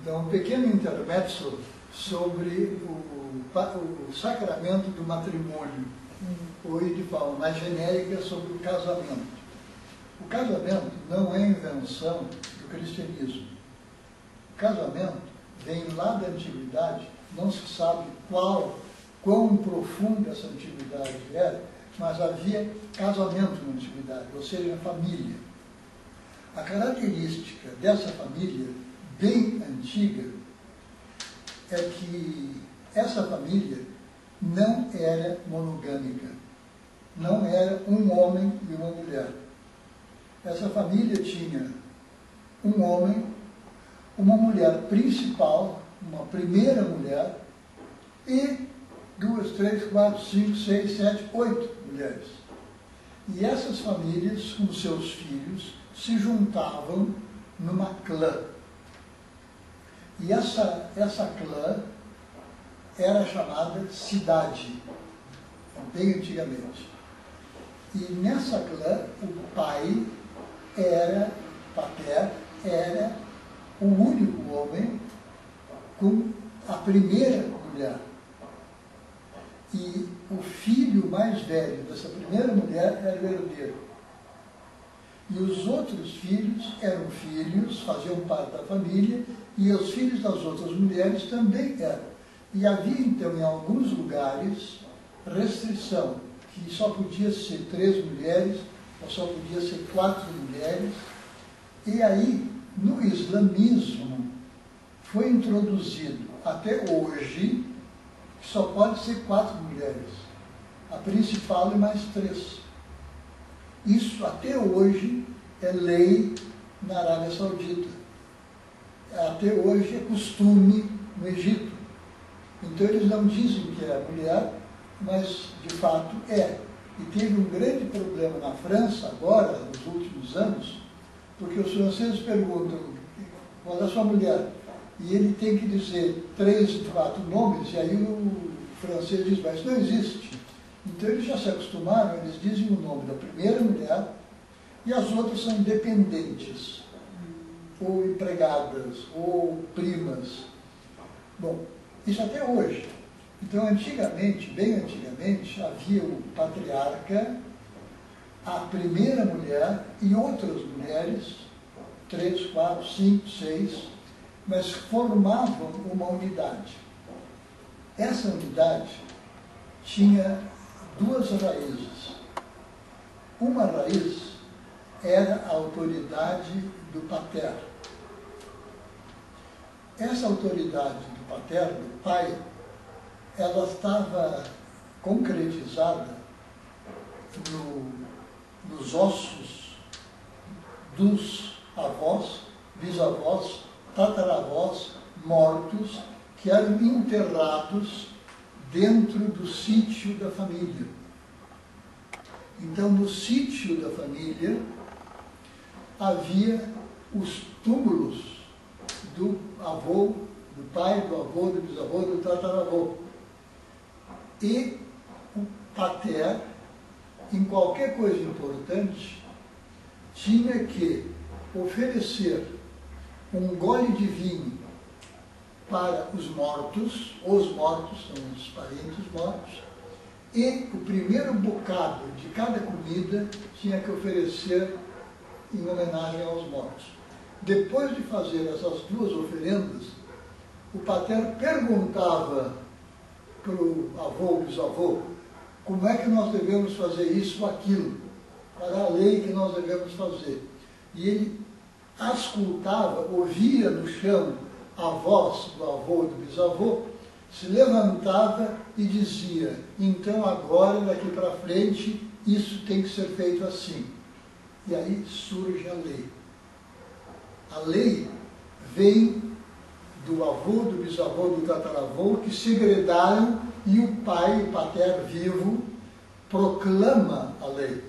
Então, um pequeno intermezzo sobre o sacramento do matrimônio, ou de forma mais genérica sobre o casamento. O casamento não é invenção do cristianismo. O casamento vem lá da antiguidade, não se sabe quão profunda essa antiguidade era, mas havia casamento na antiguidade, ou seja, família. A característica dessa família bem antiga é que essa família não era monogâmica, não era um homem e uma mulher. Essa família tinha um homem, uma mulher principal, uma primeira mulher, e 2, 3, 4, 5, 6, 7, 8 mulheres. E essas famílias, com seus filhos, se juntavam numa clã. E essa clã era chamada cidade, bem antigamente. E nessa clã, o pai pater, era o único homem com a primeira mulher. E o filho mais velho dessa primeira mulher era o herdeiro. E os outros filhos eram filhos, faziam parte da família, e os filhos das outras mulheres também eram. E havia, então, em alguns lugares, restrição, que só podia ser 3 mulheres, ou só podia ser 4 mulheres. E aí, no islamismo, foi introduzido, até hoje, que só pode ser 4 mulheres. A principal e mais 3. Isso, até hoje, é lei na Arábia Saudita. Até hoje é costume no Egito. Então, eles não dizem que é mulher, mas, de fato, é. E teve um grande problema na França, agora, nos últimos anos, porque os franceses perguntam qual é a sua mulher? E ele tem que dizer 3, 4 nomes, e aí o francês diz, mas não existe. Então, eles já se acostumaram, eles dizem o nome da primeira mulher, e as outras são dependentes, ou empregadas, ou primas. Bom, isso até hoje. Então, antigamente, bem antigamente, havia o patriarca, a primeira mulher e outras mulheres, 3, 4, 5, 6, mas formavam uma unidade. Essa unidade tinha 2 raízes. Uma raiz era a autoridade do pater. Essa autoridade do pater, do pai, ela estava concretizada nos ossos dos avós, bisavós, tataravós mortos que eram enterrados dentro do sítio da família. Então, no sítio da família havia os túmulos do avô, do pai, do avô, do bisavô, do tataravô. E o pater, em qualquer coisa importante, tinha que oferecer um gole de vinho para os mortos são os parentes mortos, e o primeiro bocado de cada comida tinha que oferecer em homenagem aos mortos. Depois de fazer essas 2 oferendas, o pater perguntava para o avô, o bisavô, como é que nós devemos fazer isso ou aquilo, qual é a lei que nós devemos fazer. E ele auscultava, ouvia no chão a voz do avô e do bisavô, se levantava e dizia, então agora, daqui para frente, isso tem que ser feito assim. E aí surge a lei. A lei vem do avô, do bisavô, do tataravô, que se segredaram, e o pai, o pater vivo, proclama a lei.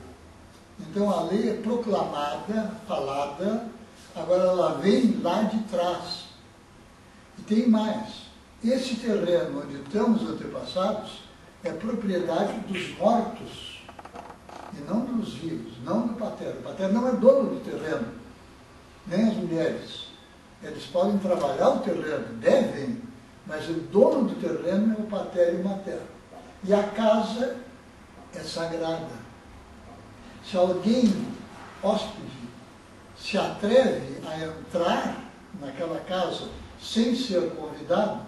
Então a lei é proclamada, falada, agora ela vem lá de trás. E tem mais. Esse terreno onde estão os antepassados é propriedade dos mortos, e não dos vivos, não do pater. O pater não é dono do terreno, nem as mulheres. Eles podem trabalhar o terreno, devem, mas o dono do terreno é o pater e o mater. E a casa é sagrada. Se alguém, hóspede, se atreve a entrar naquela casa sem ser convidado,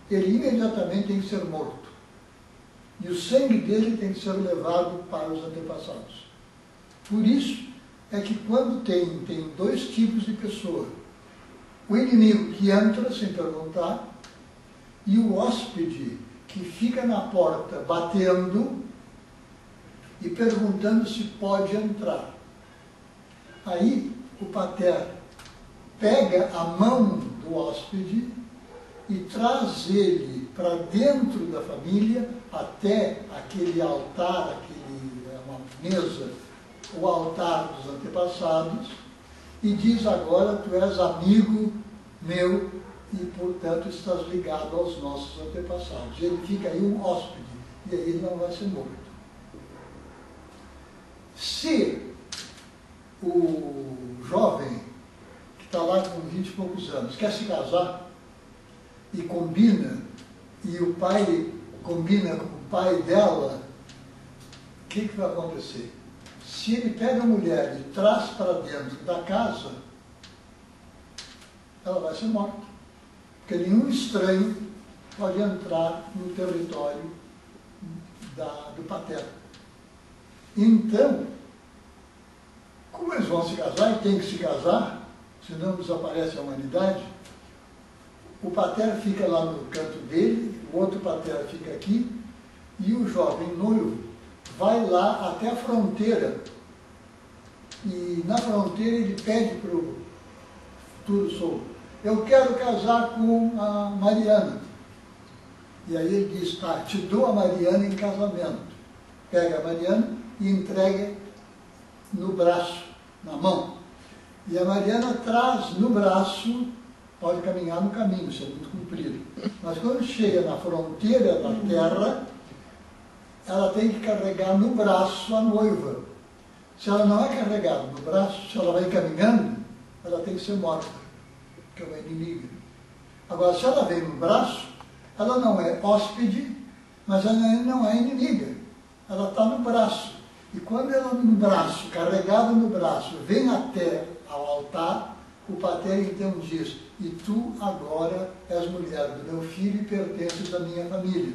ele imediatamente tem que ser morto. E o sangue dele tem que ser levado para os antepassados. Por isso é que quando tem dois tipos de pessoa. O inimigo que entra sem perguntar e o hóspede que fica na porta batendo e perguntando se pode entrar. Aí o pater pega a mão do hóspede e traz ele para dentro da família, até aquele altar, uma mesa, o altar dos antepassados, e diz: agora tu és amigo meu e, portanto, estás ligado aos nossos antepassados. Ele fica aí um hóspede, e aí ele não vai ser morto. Se o jovem que está lá com 20 e poucos anos quer se casar e combina, e o pai combina com o pai dela, o que vai acontecer? Se ele pega a mulher e traz para dentro da casa, ela vai ser morta. Porque nenhum estranho pode entrar no território do pater. Então, como eles vão se casar, e tem que se casar, senão desaparece a humanidade, o pater fica lá no canto dele, o outro pater fica aqui, e o jovem noivo vai lá até a fronteira, e na fronteira ele pede para o futuro sogro: eu quero casar com a Mariana. E aí ele diz: tá, te dou a Mariana em casamento. Pega a Mariana e entrega no braço, na mão. E a Mariana traz no braço, pode caminhar no caminho, isso é muito comprido. Mas quando chega na fronteira da terra, ela tem que carregar no braço a noiva. Se ela não é carregada no braço, se ela vai caminhando, ela tem que ser morta, porque é uma inimiga. Agora, se ela vem no braço, ela não é hóspede, mas ela não é inimiga. Ela está no braço. E quando ela no braço, carregada no braço, vem até ao altar, o pater então diz: e tu agora és mulher do meu filho e pertences à minha família.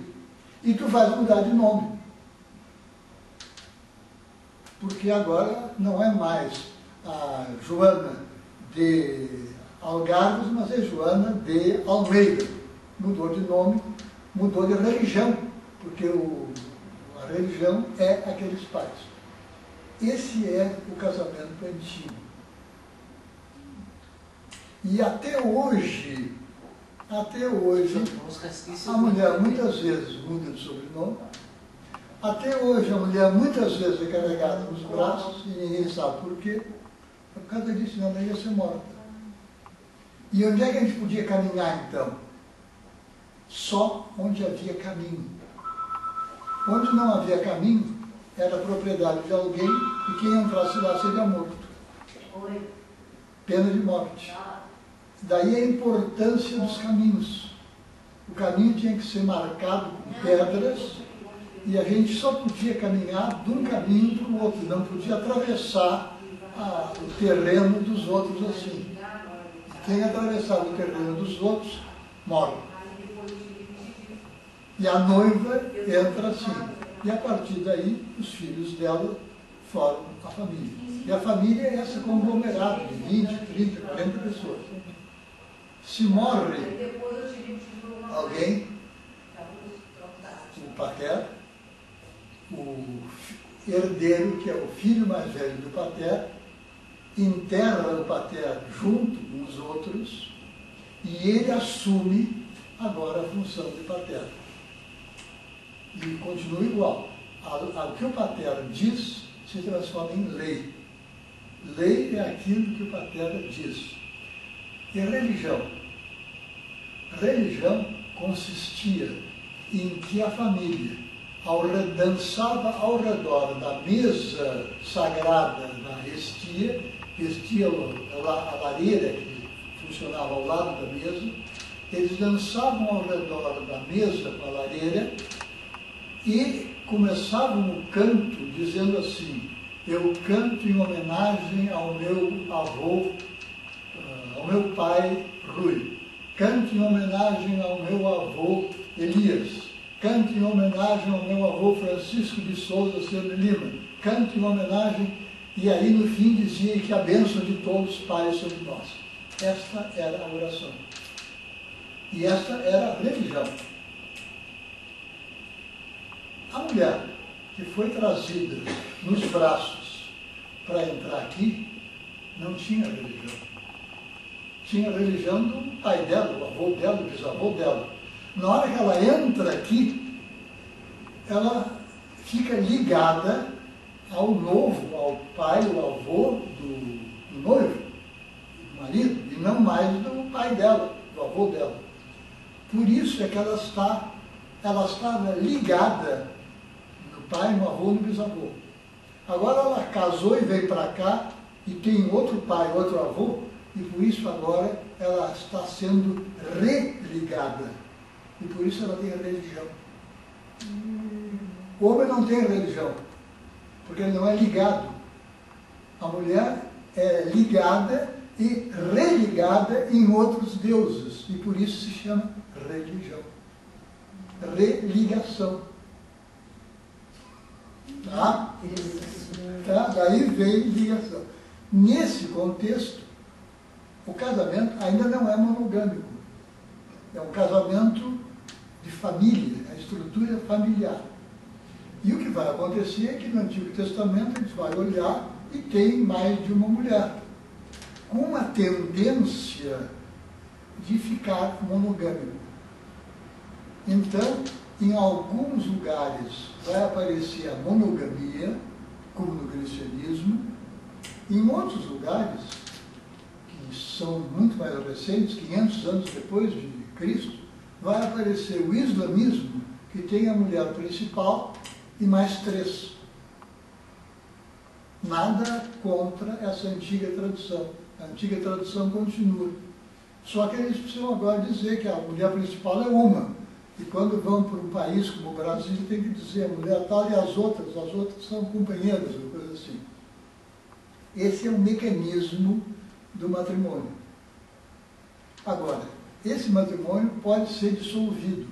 E tu vais mudar de nome. Porque agora não é mais a Joana de Algarves, mas é Joana de Almeida. Mudou de nome, mudou de religião, porque a religião é aqueles pais. Esse é o casamento antigo. E até hoje, a mulher muitas vezes muda de sobrenome. Até hoje a mulher muitas vezes é carregada nos braços e ninguém sabe por quê. É por causa disso, ela ia ser morta. E onde é que a gente podia caminhar então? Só onde havia caminho. Onde não havia caminho, era propriedade de alguém e quem entrasse lá seria morto. Pena de morte. Daí a importância dos caminhos. O caminho tinha que ser marcado com pedras e a gente só podia caminhar de um caminho para o outro, não podia atravessar o terreno dos outros assim. Quem atravessava o terreno dos outros, morre. E a noiva entra assim. E a partir daí, os filhos dela formam a família. E a família é essa conglomerado de 20, 30, 40 pessoas. Se morre alguém, o pater, o herdeiro, que é o filho mais velho do pater, enterra o pater junto com os outros e ele assume agora a função de pater. E continua igual. O que o pater diz se transforma em lei. Lei é aquilo que o pater diz. E religião? Religião consistia em que a família dançava ao redor da mesa sagrada da Estia, a lareira que funcionava ao lado da mesa, eles dançavam ao redor da mesa com a lareira e começavam o canto dizendo assim: eu canto em homenagem ao meu avô, ao meu pai Rui, canto em homenagem ao meu avô Elias, canto em homenagem ao meu avô Francisco de Souza Silva Lima, canto em homenagem, e aí no fim dizia que a bênção de todos paire sobre nós. Esta era a oração. E esta era a religião. A mulher que foi trazida nos braços para entrar aqui não tinha religião. Tinha a religião do pai dela, o avô dela, o bisavô dela. Na hora que ela entra aqui, ela fica ligada ao noivo, ao pai, ao avô do noivo, do marido, e não mais do pai dela, do avô dela. Por isso é que ela estava ligada no pai, no avô, no bisavô. Agora ela casou e veio para cá e tem outro pai, outro avô, e por isso agora ela está sendo religada. E por isso ela tem a religião. O homem não tem religião, porque ele não é ligado. A mulher é ligada e religada em outros deuses, e por isso se chama religião. Religação. Tá? Daí vem ligação. Nesse contexto, o casamento ainda não é monogâmico. É um casamento de família, a estrutura familiar. E o que vai acontecer é que no Antigo Testamento a gente vai olhar e tem mais de uma mulher, com uma tendência de ficar monogâmico. Então, em alguns lugares vai aparecer a monogamia, como no cristianismo. Em outros lugares, que são muito mais recentes, 500 anos depois de Cristo, vai aparecer o islamismo, que tem a mulher principal e mais 3. Nada contra essa antiga tradição. A antiga tradição continua. Só que eles precisam agora dizer que a mulher principal é uma. E quando vão para um país como o Brasil, tem que dizer a mulher tal e as outras são companheiras, uma coisa assim. Esse é o mecanismo do matrimônio. Agora, esse matrimônio pode ser dissolvido.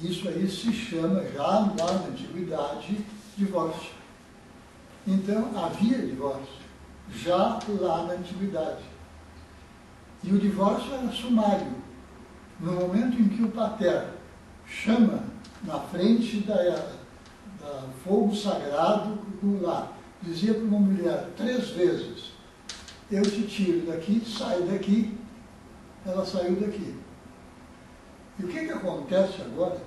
Isso aí se chama, já lá na antiguidade, divórcio. Então, havia divórcio, já lá na antiguidade. E o divórcio era sumário. No momento em que o pater chama na frente da fogo sagrado do lar, dizia para uma mulher 3 vezes: eu te tiro daqui, sai daqui. Ela saiu daqui. E o que acontece agora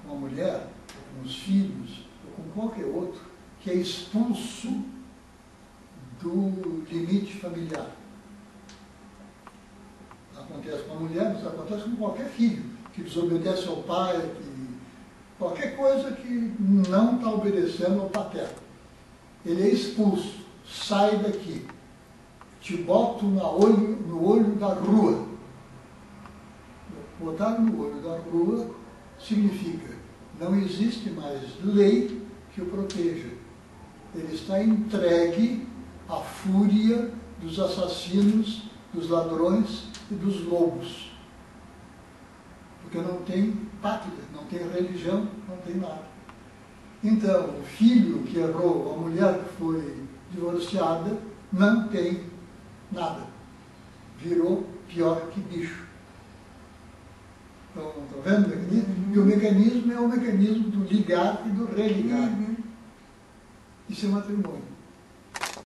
com a mulher, ou com os filhos, ou com qualquer outro, que é expulso do limite familiar? Acontece com a mulher, mas acontece com qualquer filho que desobedece ao pai, qualquer coisa que não está obedecendo ao paterno. Ele é expulso, sai daqui, te boto no olho da rua. Botar no olho da rua significa não existe mais lei que o proteja. Ele está entregue à fúria dos assassinos, dos ladrões e dos lobos. Porque não tem pátria, não tem religião, não tem nada. Então, o filho que errou, a mulher que foi divorciada, não tem nada. Virou pior que bicho. Estão vendo o mecanismo? E o mecanismo é o mecanismo do ligar e do religar. Isso é matrimônio.